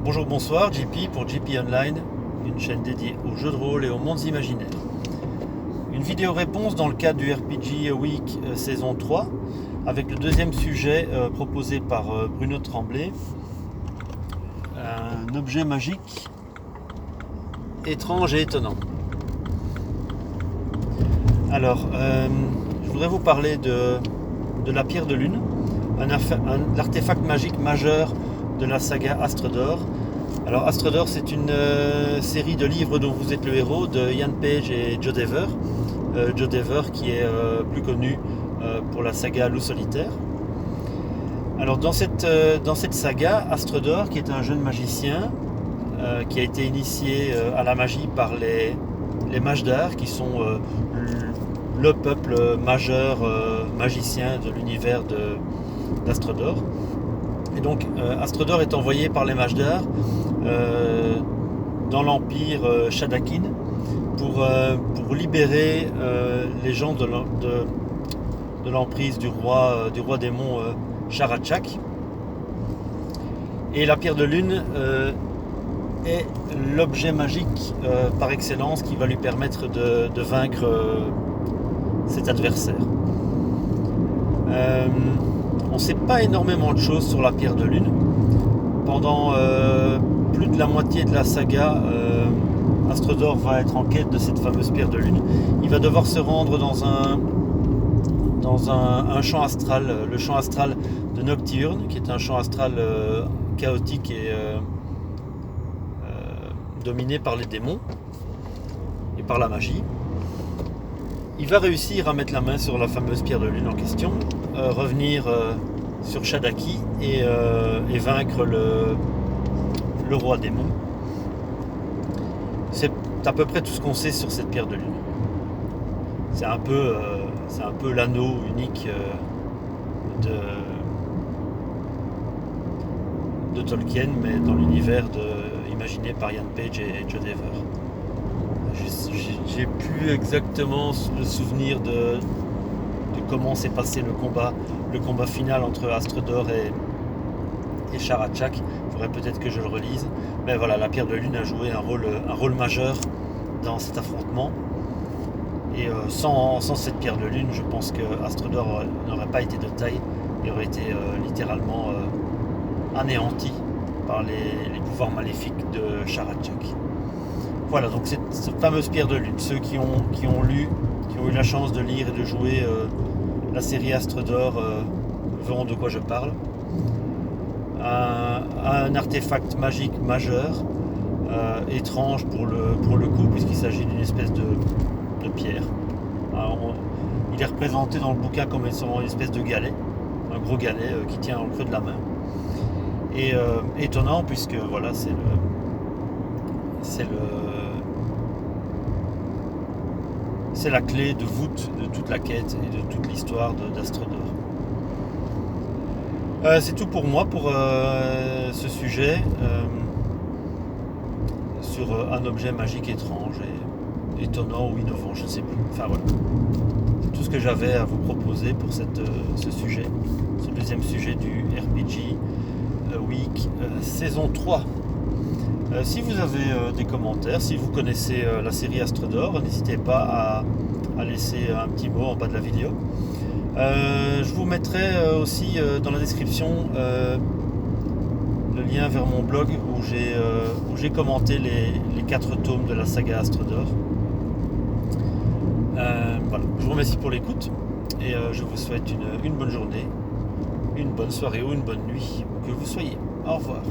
Bonjour, bonsoir, JP pour JP Online, une chaîne dédiée aux jeux de rôle et aux mondes imaginaires. Une vidéo réponse dans le cadre du RPG Week saison 3, avec le deuxième sujet proposé par Bruno Tremblay, un objet magique étrange et étonnant. Alors, je voudrais vous parler de la pierre de lune, l'artefact magique majeur de la saga Astre d'Or. Alors Astre d'Or, c'est une série de livres dont vous êtes le héros, de Ian Page et Joe Dever. Joe Dever qui est plus connu pour la saga Loup solitaire. Alors dans cette saga, Astre d'Or, qui est un jeune magicien qui a été initié à la magie par les mages d'art, qui sont le peuple majeur magicien de l'univers d'Astre d'Or. Et donc Astre d'Or est envoyé par les mages d'art dans l'empire Shadakin pour libérer les gens de l'emprise du roi démon Charachak. Et la pierre de lune est l'objet magique par excellence qui va lui permettre de vaincre cet adversaire. On ne sait pas énormément de choses sur la pierre de lune. Pendant plus de la moitié de la saga, Astre d'Or va être en quête de cette fameuse pierre de lune. Il va devoir se rendre dans un champ astral, le champ astral de Nocturne, qui est un champ astral chaotique et dominé par les démons et par la magie. Il va réussir à mettre la main sur la fameuse pierre de lune en question, revenir sur Shadaki et vaincre le roi démon. C'est à peu près tout ce qu'on sait sur cette pierre de lune. C'est un peu l'anneau unique de Tolkien, mais dans l'univers imaginé par Ian Page et Joe Dever. J'ai plus exactement le souvenir de comment s'est passé le combat final entre Astre d'Or et Charachak. Il faudrait peut-être que je le relise. Mais voilà, la pierre de lune a joué un rôle majeur dans cet affrontement. Et sans cette pierre de lune, je pense que Astre d'Or n'aurait pas été de taille. Il aurait été littéralement anéanti par les pouvoirs maléfiques de Charachak. Voilà, donc cette fameuse pierre de lune. Ceux qui ont eu la chance de lire et de jouer la série Astre d'Or verront de quoi je parle. Un artefact magique majeur, étrange pour le coup, puisqu'il s'agit d'une espèce de pierre. Alors, il est représenté dans le bouquin comme étant une espèce de galet, un gros galet qui tient au creux de la main. Et étonnant, puisque voilà, c'est la clé de voûte de toute la quête et de toute l'histoire d'Astre d'Or. C'est tout pour moi pour ce sujet sur un objet magique étrange et étonnant ou innovant, je ne sais plus. Enfin voilà, c'est tout ce que j'avais à vous proposer pour ce sujet, ce deuxième sujet du RPG Week saison 3. Si vous avez des commentaires, si vous connaissez la série Astre d'Or, n'hésitez pas à laisser un petit mot en bas de la vidéo. Je vous mettrai aussi dans la description le lien vers mon blog où j'ai commenté les 4 tomes de la saga Astre d'Or. Voilà. Je vous remercie pour l'écoute et je vous souhaite une bonne journée, une bonne soirée ou une bonne nuit, où que vous soyez. Au revoir.